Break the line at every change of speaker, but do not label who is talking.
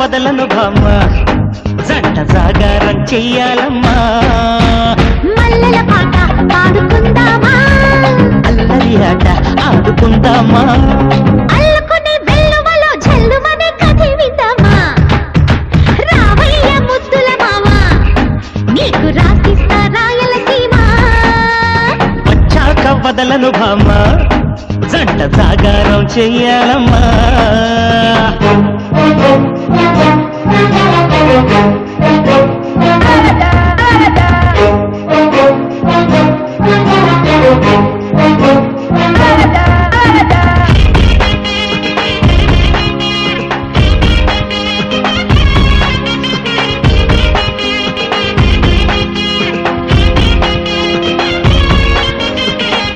వదలను భామ జంట జాగారం చెయ్యాలమ్మా
మల్లెల పాట పాడుకుందామా
అల్లరి ఆట ఆడుకుందామా
అల్లుకుని వెల్లువలో జల్లుమనే కథ విందామా రావయ్య ముద్దుల మామ నీకు రాసిస్తా రాయలసీమ
వచ్చాక వదలను భామ జంట జాగారం చెయ్యాలమ్మా
Thank you.